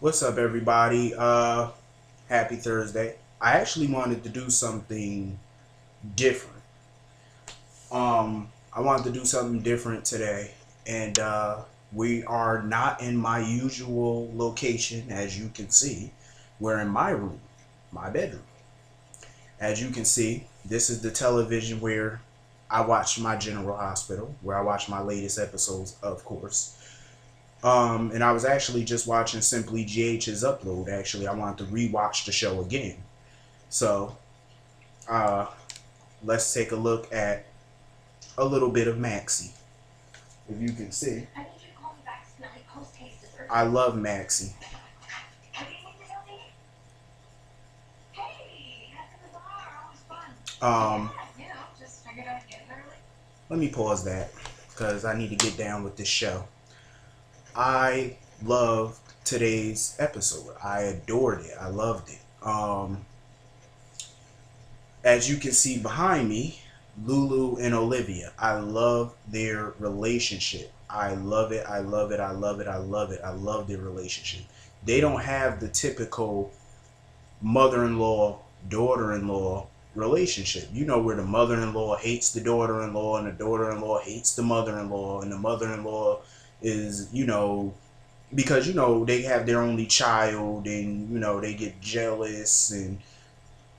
What's up, everybody? Happy Thursday. I actually wanted to do something different. I wanted to do something different today, and we are not in my usual location, as you can see. We're in my room, my bedroom. As you can see, this is the television where I watch my General Hospital, where I watch my latest episodes, of course. And I was actually just watching Simply GH's upload. Actually, I wanted to rewatch the show again. So, uh, let's take a look at a little bit of Maxie. If you can see, I love Maxie. Um, Let me pause that because I need to get down with this show. I loved today's episode. I adored it. I loved it. As you can see behind me, Lulu and Olivia. I love their relationship. I love it. I love it. I love it. I love it. I love their relationship. They don't have the typical mother-in-law, daughter-in-law relationship. You know, where the mother-in-law hates the daughter-in-law and the daughter-in-law hates the mother-in-law, and the mother-in-law is, because they have their only child, and they get jealous. And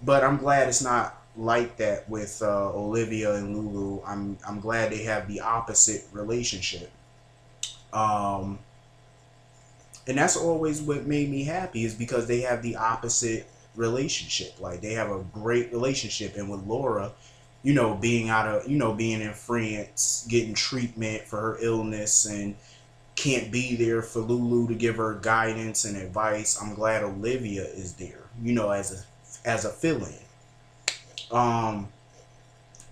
but I'm glad it's not like that with Olivia and Lulu. I'm glad they have the opposite relationship. Um, and that's always what made me happy, is because they have the opposite relationship. Like, they have a great relationship. And with Laura, being in France, getting treatment for her illness, and can't be there for Lulu to give her guidance and advice. I'm glad Olivia is there, as a fill-in. Um,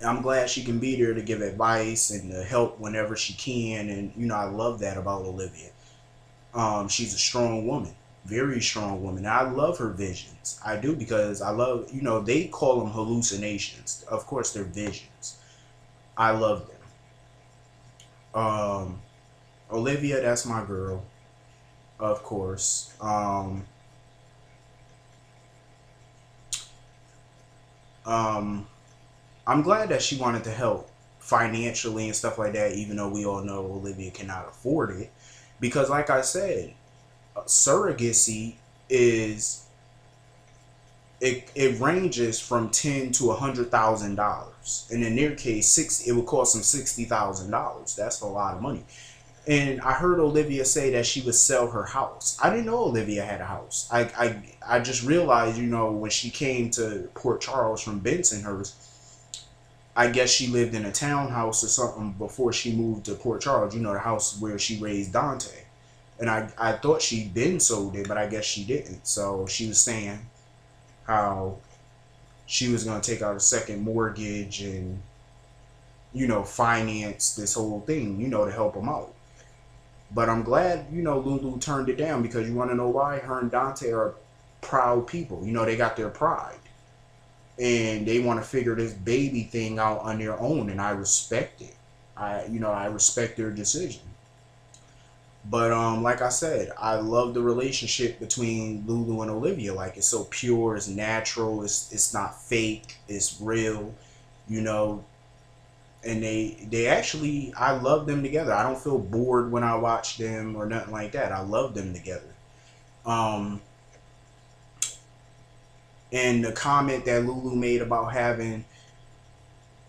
I'm glad she can be there to give advice and to help whenever she can. And I love that about Olivia. She's a strong woman, very strong woman. And I love her visions. I do, because I love, they call them hallucinations. Of course, they're visions. I love them. Olivia, that's my girl, of course. Um, I'm glad that she wanted to help financially and stuff like that, even though we all know Olivia cannot afford it. Because, like I said, surrogacy is it ranges from $10,000 to $100,000, and in their case, it would cost them $60,000. That's a lot of money. And I heard Olivia say that she would sell her house. I didn't know Olivia had a house. I just realized, when she came to Port Charles from Bensonhurst, I guess she lived in a townhouse or something before she moved to Port Charles, the house where she raised Dante. And I thought she'd been sold it, but I guess she didn't. So she was saying how she was going to take out a second mortgage and, finance this whole thing, to help them out. But I'm glad, Lulu turned it down, because you want to know why? Her and Dante are proud people. They got their pride. And they want to figure this baby thing out on their own, and I respect it. I respect their decision. But like I said, I love the relationship between Lulu and Olivia. Like, it's so pure, it's natural, it's not fake, it's real, you know. And they actually, I love them together. I don't feel bored when I watch them or nothing like that. I love them together. Um, and the comment that Lulu made about having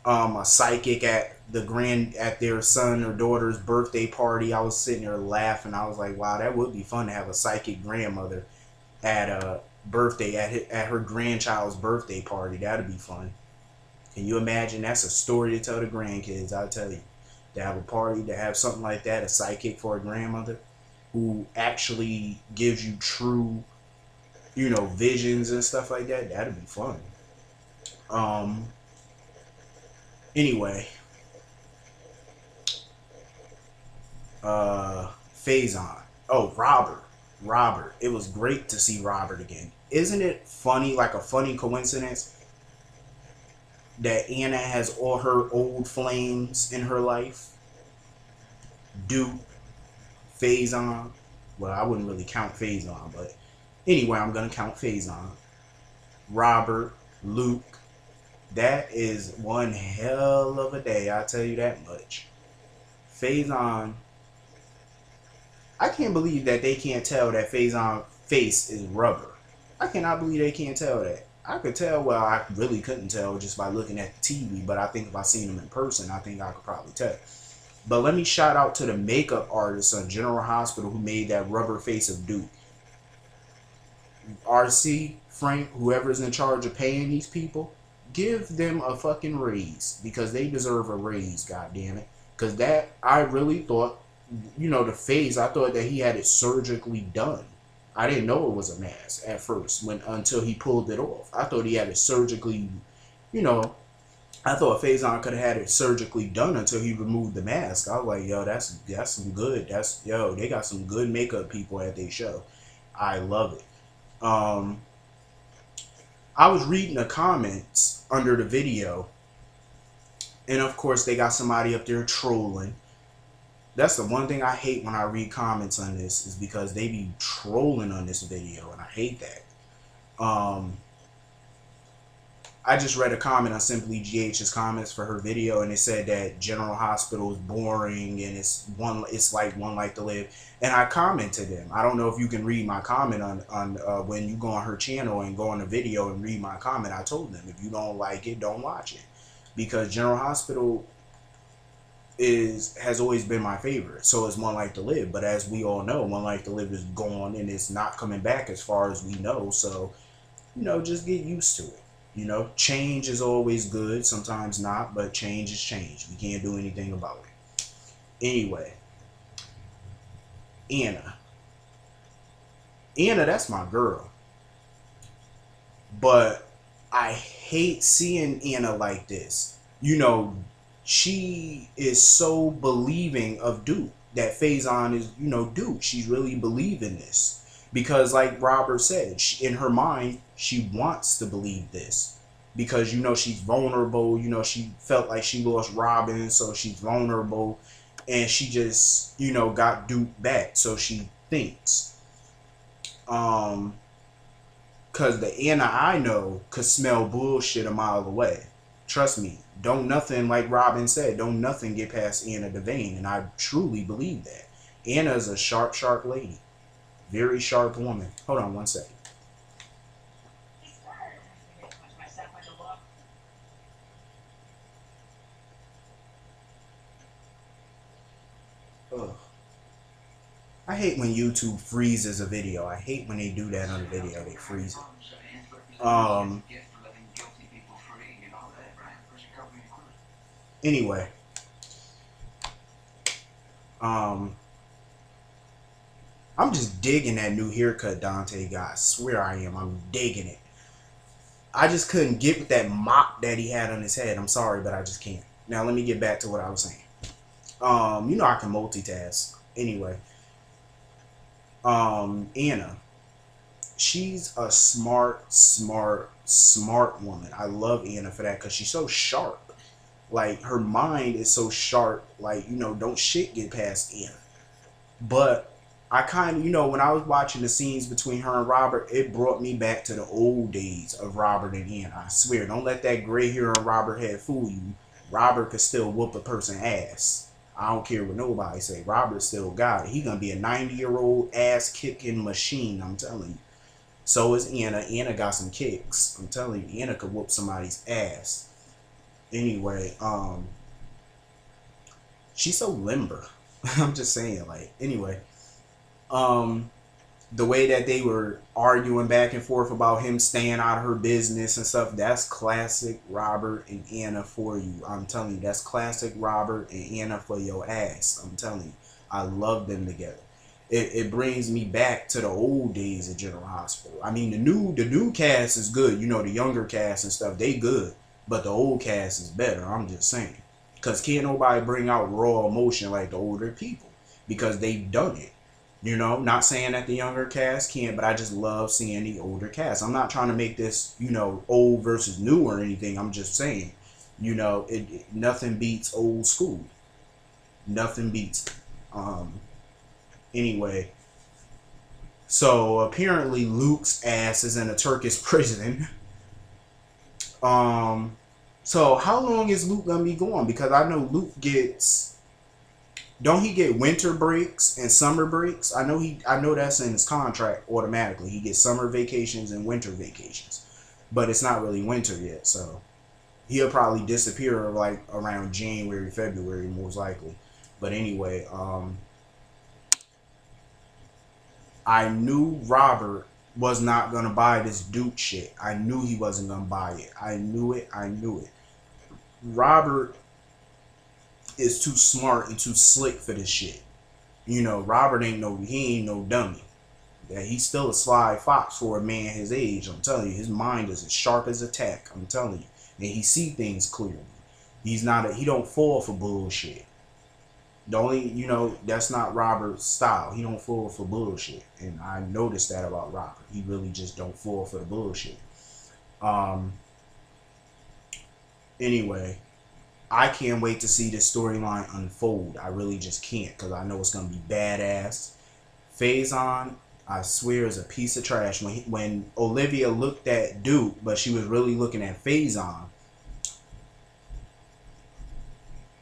a psychic at their son or daughter's birthday party, I was sitting there laughing. I was like, wow, that would be fun to have a psychic grandmother at a birthday at her grandchild's birthday party. That'd be fun. Can you imagine? That's a story to tell the grandkids. I'll tell you, to have a party, to have something like that, a psychic for a grandmother who actually gives you true, visions and stuff like that. That'd be fun. Um. Anyway, faison. Oh, Robert. Robert. It was great to see Robert again. Isn't it funny, like a funny coincidence, that Anna has all her old flames in her life? Duke, faison. Well, I wouldn't really count Faison, but anyway, I'm gonna count Faison. Robert, Luke. That is one hell of a day, I tell you that much. Faison, I can't believe that they can't tell that Faison face is rubber. I cannot believe they can't tell that. I could tell, well, I really couldn't tell just by looking at the TV, but I think if I seen him in person, I think I could probably tell. But let me shout out to the makeup artist on General Hospital who made that rubber face of Duke. RC, Frank, whoever's in charge of paying these people, give them a fucking raise because they deserve a raise, god damn it. Because that, I really thought, you know, the face, I thought that he had it surgically done. I didn't know it was a mask at first until he pulled it off. I thought he had it surgically, you know, I thought Faison could have had it surgically done until he removed the mask. I was like, yo, that's some good. Yo, they got some good makeup people at their show. I love it. I was reading the comments under the video, and of course they got somebody up there trolling. That's the one thing I hate when I read comments on this, is because they be trolling on this video, and I hate that. I just read a comment on Simply GH's comments for her video, and it said that General Hospital is boring and it's like One Life to Live. And I commented them. I don't know if you can read my comment on when you go on her channel and go on the video and read my comment. I told them, if you don't like it, don't watch it, because General Hospital has always been my favorite. So is One Life to Live, but as we all know, One Life to Live is gone and it's not coming back as far as we know. So, you know, just get used to it. You know, change is always good, sometimes not, but change is change. We can't do anything about it. Anyway, Anna, that's my girl. But I hate seeing Anna like this. You know, she is so believing of Duke, that Faison is, you know, Duke. She's really believing this. Because like Robert said, in her mind, she wants to believe this. Because, you know, she's vulnerable. You know, she felt like she lost Robin, so she's vulnerable. And she just, you know, got Duke back. So she thinks. Because the Anna I know could smell bullshit a mile away. Trust me. Don't nothing, like Robin said, don't nothing get past Anna Devane. And I truly believe that. Anna is a sharp, sharp lady. Very sharp woman. Hold on one second. Ugh. I hate when YouTube freezes a video. I hate when they do that on a video. They freeze it. Anyway. I'm just digging that new haircut Dante got. I swear I am. I'm digging it. I just couldn't get with that mop that he had on his head. I'm sorry, but I just can't. Now let me get back to what I was saying. You know I can multitask. Anyway. Anna. She's a smart woman. I love Anna for that because she's so sharp. Like, her mind is so sharp. Like, you know, don't shit get past Anna. But I kind of, you know, when I was watching the scenes between her and Robert, it brought me back to the old days of Robert and Anna. I swear, don't let that gray hair on Robert head fool you. Robert could still whoop a person's ass. I don't care what nobody say. Robert still got it. He gonna be a 90-year-old ass-kicking machine, I'm telling you. So is Anna. Anna got some kicks. I'm telling you, Anna could whoop somebody's ass. Anyway, she's so limber. I'm just saying, like, anyway. The way that they were arguing back and forth about him staying out of her business and stuff, that's classic Robert and Anna for you. I'm telling you, that's classic Robert and Anna for your ass. I'm telling you, I love them together. It brings me back to the old days of General Hospital. I mean, the new cast is good. You know, the younger cast and stuff, they good. But the old cast is better. I'm just saying. Because can't nobody bring out raw emotion like the older people. Because they've done it. You know, not saying that the younger cast can't, but I just love seeing the older cast. I'm not trying to make this, you know, old versus new or anything. I'm just saying, you know, nothing beats old school. Nothing beats it. Anyway, So apparently Luke's ass is in a Turkish prison. So how long is Luke gonna be gone? Because I know Luke gets, don't he get winter breaks and summer breaks? I know that's in his contract automatically. He gets summer vacations and winter vacations. But it's not really winter yet, so he'll probably disappear like around January, February most likely. But anyway, I knew Robert was not gonna buy this Duke shit. I knew he wasn't gonna buy it. I knew it. I knew it. Robert is too smart and too slick for this shit. You know, Robert he ain't no dummy. Yeah, he's still a sly fox for a man his age. I'm telling you, his mind is as sharp as a tack. I'm telling you, and he see things clearly. He don't fall for bullshit. The only, that's not Robert's style. He don't fall for bullshit, and I noticed that about Robert. He really just don't fall for the bullshit. Anyway, I can't wait to see this storyline unfold. I really just can't, because I know it's gonna be badass. Faison, I swear, is a piece of trash. When Olivia looked at Duke, but she was really looking at Faison,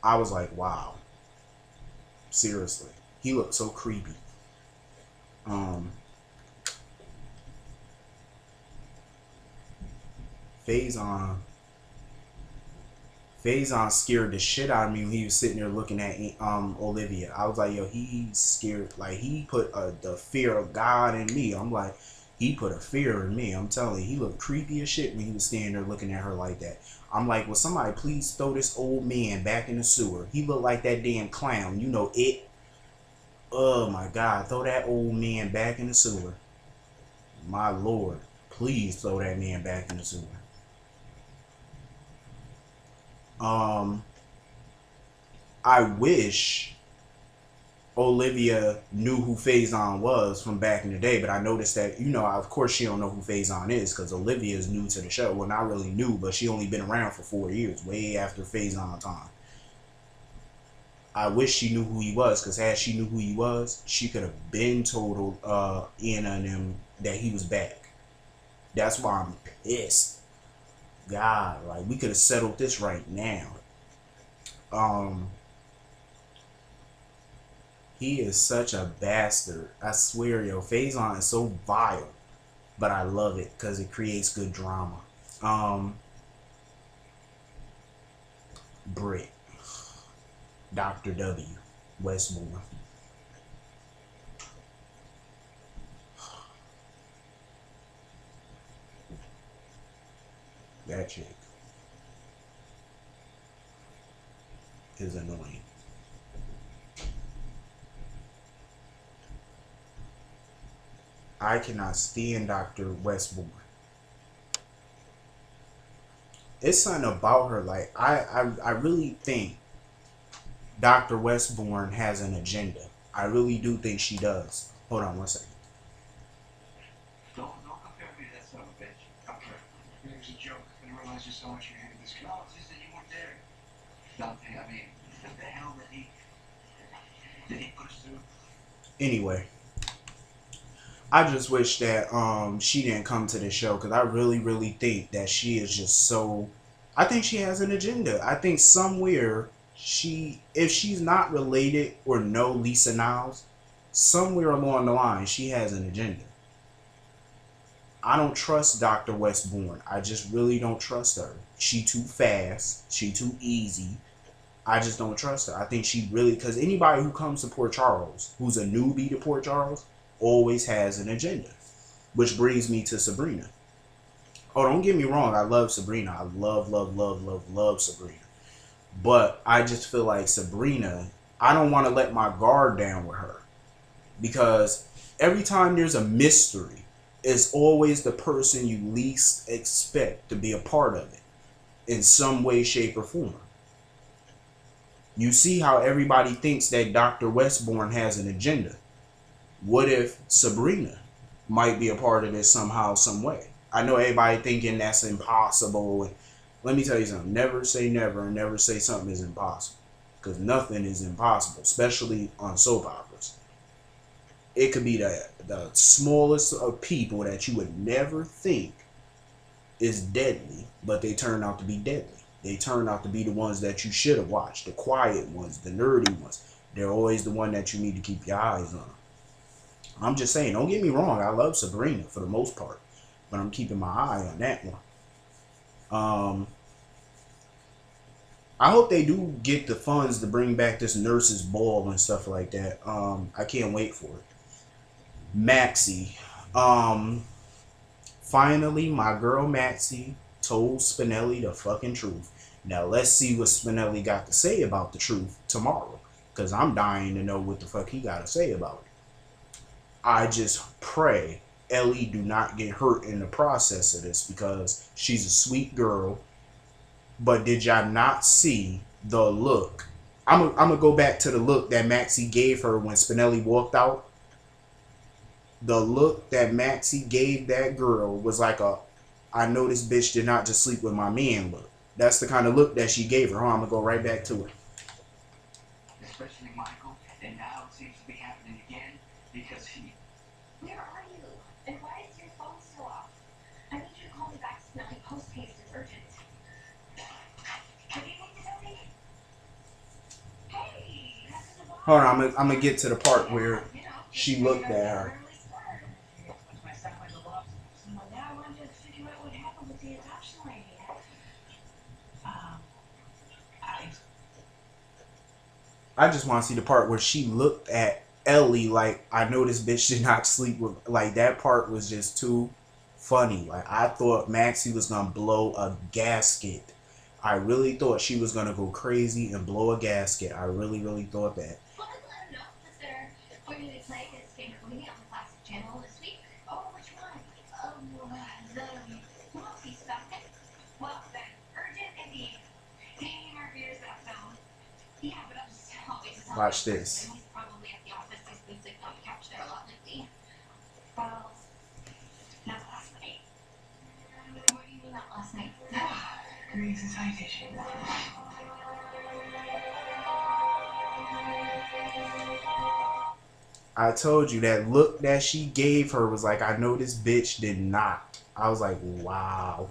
I was like, wow. Seriously, he looked so creepy. Faison scared the shit out of me when he was sitting there looking at Olivia. I was like, yo, he's scared. Like, he put the fear of God in me. I'm like, he put a fear in me. I'm telling you, he looked creepy as shit when he was standing there looking at her like that. I'm like, will somebody please throw this old man back in the sewer? He looked like that damn clown. You know it. Oh my God, throw that old man back in the sewer. My Lord, please throw that man back in the sewer. I wish Olivia knew who Faison was from back in the day, but I noticed that, of course she don't know who Faison is, because Olivia is new to the show. Well, not really new, but she only been around for 4 years, way after Faison time. I wish she knew who he was, because had she knew who he was, she could have been told Anna and him that he was back. That's why I'm pissed. God, like, we could have settled this right now. He is such a bastard. I swear, yo, Faison is so vile, but I love it because it creates good drama. Britt, Dr. W, Westborn. That chick is annoying. I cannot stand Dr. Westborn. It's something about her. Like, I really think Dr. Westborn has an agenda. I really do think she does. Hold on one second. Don't compare me to that son of a bitch. Okay. It was a joke. I didn't realize just how much you hated this kid. No, it's just that you weren't there. Dante, I mean, what the hell did he put us through? Anyway, I just wish that she didn't come to this show, because I really, really think that she is just so. I think she has an agenda. I think somewhere if she's not related or know Lisa Niles, somewhere along the line she has an agenda. I don't trust Dr. Westborn. I just really don't trust her. She too fast. She too easy. I just don't trust her. I think she really, because anybody who comes to Port Charles, who's a newbie to Port Charles, always has an agenda. Which brings me to Sabrina. Oh, don't get me wrong. I love Sabrina. I love, love, love, love, love Sabrina. But I just feel like Sabrina, I don't want to let my guard down with her. Because every time there's a mystery, it's always the person you least expect to be a part of it. In some way, shape, or form. You see how everybody thinks that Dr. Westborn has an agenda. What if Sabrina might be a part of this somehow, some way? I know everybody thinking that's impossible. Let me tell you something. Never say never, and never say something is impossible. Because nothing is impossible, especially on soap operas. It could be the smallest of people that you would never think is deadly, but they turn out to be deadly. They turn out to be the ones that you should have watched, the quiet ones, the nerdy ones. They're always the one that you need to keep your eyes on. I'm just saying, don't get me wrong, I love Sabrina for the most part, but I'm keeping my eye on that one. I hope they do get the funds to bring back this nurses ball and stuff like that. I can't wait for it. Maxie. Finally, my girl Maxie told Spinelli the fucking truth. Now let's see what Spinelli got to say about the truth tomorrow, because I'm dying to know what the fuck he got to say about it. I just pray Ellie do not get hurt in the process of this, because she's a sweet girl. But did y'all not see the look? I'm gonna go back to the look that Maxie gave her when Spinelli walked out. The look that Maxie gave that girl was like a, I know this bitch did not just sleep with my man look. That's the kind of look that she gave her. I'm gonna go right back to it. Especially Michael, and now it seems to be happening again because he... Where are you? And why is your phone still off? I need you to call me back, Smelly. Post haste is urgent. What do you need to tell me? Hey, that's the boss. Hold on, I'm gonna get to the part where she looked at her. Now I wanted to figure out what happened with the adoption lady. I just want to see the part where she looked at Ellie like, I know this bitch did not sleep with. Like, that part was just too funny. Like, I thought Maxie was gonna blow a gasket. I really thought she was gonna go crazy and blow a gasket. I really, really thought that. Well, let them know that they're going to be playing this game movie on the classic channel this week. Oh, which one? The multi stuff. Well, then, urgent indeed. Dang, our beers that film. Yeah, but I'm just always Watch this. He's probably at the office. He's been sitting on the couch there a lot lately. Well, not last night. What do you mean not last night? Greetings and salutations. I told you that look that she gave her was like, I know this bitch did not. I was like, wow.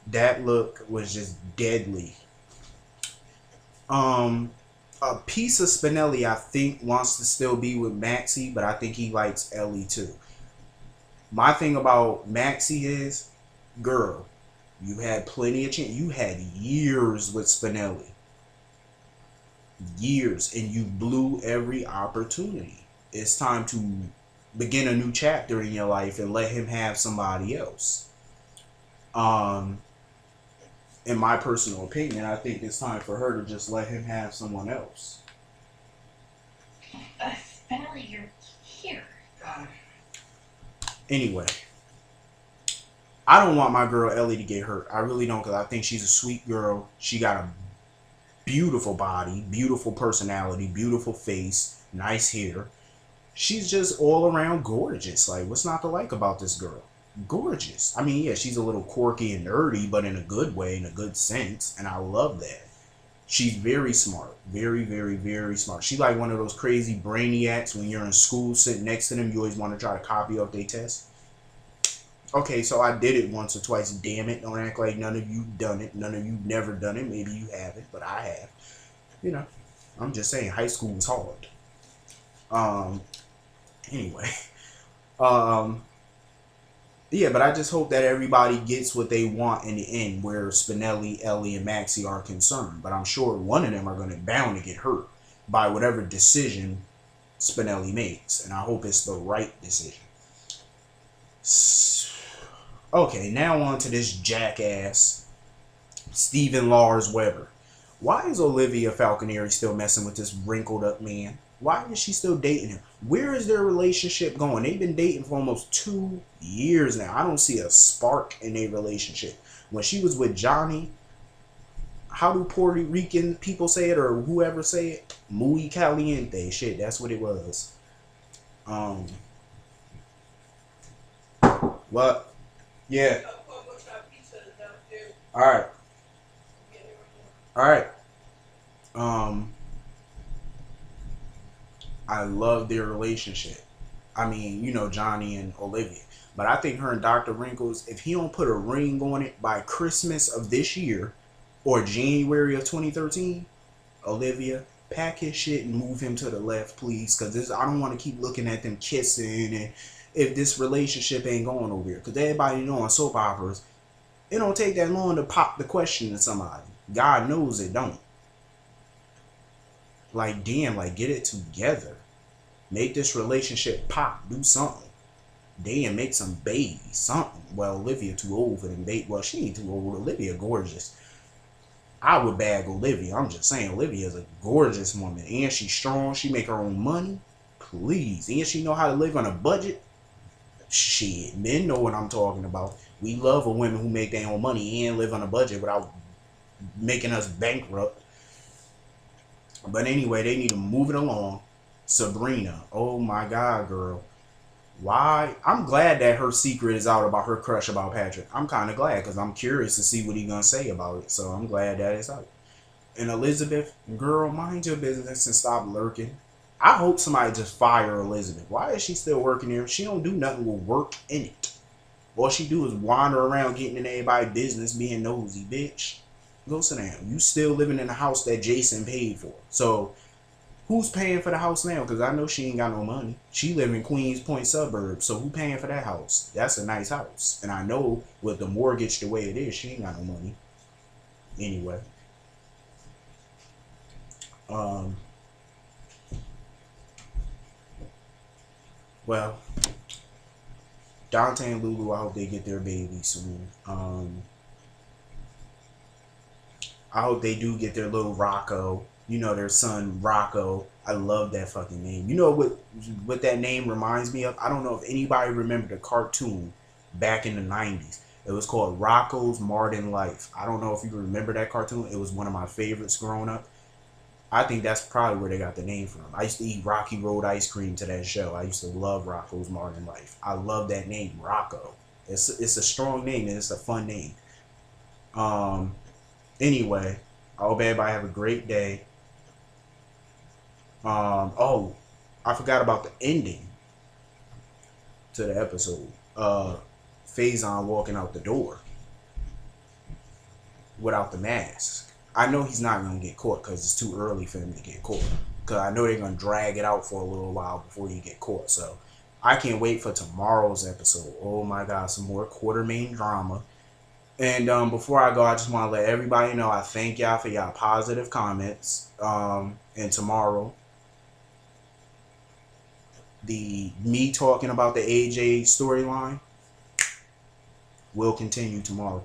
That look was just deadly. A piece of Spinelli, I think, wants to still be with Maxie, but I think he likes Ellie too. My thing about Maxie is, girl, you had plenty of chance. You had years with Spinelli. Years, and you blew every opportunity. It's time to begin a new chapter in your life and let him have somebody else. In my personal opinion, I think it's time for her to just let him have someone else. Spinelli, you're here. Anyway, I don't want my girl Ellie to get hurt. I really don't, because I think she's a sweet girl. She got a beautiful body, beautiful personality, beautiful face, nice hair. She's just all around gorgeous. Like, what's not to like about this girl? Gorgeous. I mean, yeah, she's a little quirky and nerdy, but in a good way, in a good sense, and I love that. She's very smart. Very, very, very smart. She's like one of those crazy brainiacs when you're in school sitting next to them, you always want to try to copy off their test. Okay, so I did it once or twice. Damn it. Don't act like none of you done it. None of you never done it. Maybe you haven't, but I have. You know, I'm just saying high school was hard. Anyway. Yeah, but I just hope that everybody gets what they want in the end, where Spinelli, Ellie, and Maxie are concerned. But I'm sure one of them are going to bound to get hurt by whatever decision Spinelli makes. And I hope it's the right decision. Okay, now on to this jackass, Stephen Lars Weber. Why is Olivia Falconeri still messing with this wrinkled up man? Why is she still dating him? Where is their relationship going? They've been dating for almost 2 years now. I don't see a spark in their relationship. When she was with Johnny, how do Puerto Rican people say it, or whoever say it? Muy caliente. Shit, that's what it was. What? Yeah. Alright. Alright. I love their relationship. I mean, you know, Johnny and Olivia. But I think her and Dr. Wrinkles, if he don't put a ring on it by Christmas of this year or January of 2013, Olivia, pack his shit and move him to the left, please. Because I don't want to keep looking at them kissing and if this relationship ain't going over here. Because everybody know on soap operas, it don't take that long to pop the question to somebody. God knows it don't. Like, damn, like, get it together. Make this relationship pop. Do something. Damn, make some babies. Something. Well, Olivia too old for them babies. Well, she ain't too old. Olivia gorgeous. I would bag Olivia. I'm just saying, Olivia is a gorgeous woman. And she's strong. She make her own money. Please. And she know how to live on a budget. Shit, men know what I'm talking about. We love a women who make their own money and live on a budget without making us bankrupt. But anyway, they need to move it along. Sabrina, oh my God, girl. Why? I'm glad that her secret is out about her crush about Patrick. I'm kind of glad because I'm curious to see what he's going to say about it. So I'm glad that it's out. And Elizabeth, girl, mind your business and stop lurking. I hope somebody just fire Elizabeth. Why is she still working here? She don't do nothing with work in it. All she do is wander around getting in everybody's business being nosy, bitch. Go sit down. You still living in the house that Jason paid for. So who's paying for the house now? Because I know she ain't got no money. She live in Queens Point suburbs. So who paying for that house? That's a nice house. And I know with the mortgage the way it is, she ain't got no money. Anyway. Well, Dante and Lulu, I hope they get their baby soon. I hope they do get their little Rocco. You know, their son Rocco. I love that fucking name. You know what that name reminds me of? I don't know if anybody remember the cartoon back in the 90s. It was called Rocco's Modern Life. I don't know if you remember that cartoon. It was one of my favorites growing up. I think that's probably where they got the name from. I used to eat Rocky Road ice cream to that show. I used to love Rocco's Modern Life. I love that name, Rocco. It's a strong name and it's a fun name. Anyway, I hope everybody have a great day. Oh, I forgot about the ending to the episode. Faison walking out the door without the mask. I know he's not going to get caught because it's too early for him to get caught. Because I know they're going to drag it out for a little while before you get caught. So I can't wait for tomorrow's episode. Oh my God, some more Quartermain drama. And before I go, I just want to let everybody know I thank y'all for y'all positive comments. And tomorrow, me talking about the AJ storyline will continue tomorrow.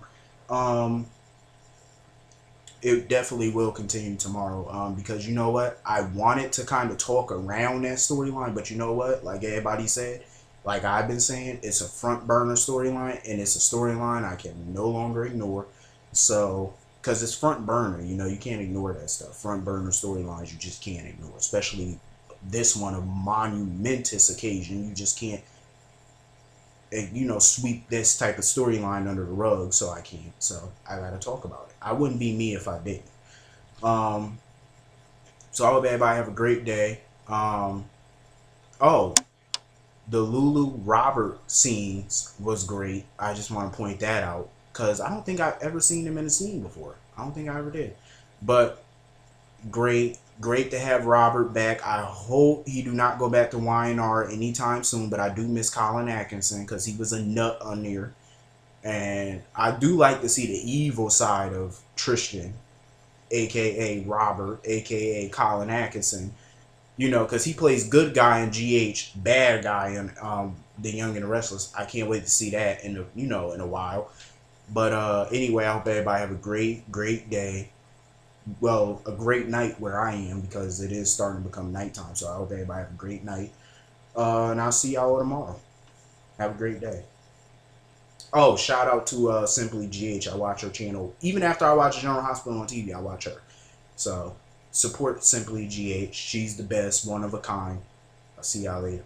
It definitely will continue tomorrow because you know what? I wanted to kind of talk around that storyline, but you know what? Like everybody said, like I've been saying, it's a front burner storyline and it's a storyline I can no longer ignore. So, because it's front burner, you know, you can't ignore that stuff. Front burner storylines you just can't ignore, especially this one, a monumentous occasion. You just can't, you know, sweep this type of storyline under the rug, so I can't. So I gotta talk about it. I wouldn't be me if I didn't. So I hope everybody have a great day. Oh, the Lulu Robert scenes was great. I just want to point that out because I don't think I've ever seen him in a scene before. I don't think I ever did. But great to have Robert back. I hope he do not go back to YNR anytime soon, but I do miss Colin Atkinson because he was a nut on there. And I do like to see the evil side of Tristan, aka Robert, aka Colin Atkinson. You know, because he plays good guy in GH, bad guy in The Young and the Restless. I can't wait to see that in a while. But anyway, I hope everybody have a great day. Well, a great night where I am because it is starting to become nighttime. So I hope everybody have a great night. And I'll see y'all tomorrow. Have a great day. Oh, shout out to Simply GH. I watch her channel. Even after I watch General Hospital on TV, I watch her. So support Simply GH. She's the best, one of a kind. I'll see y'all later.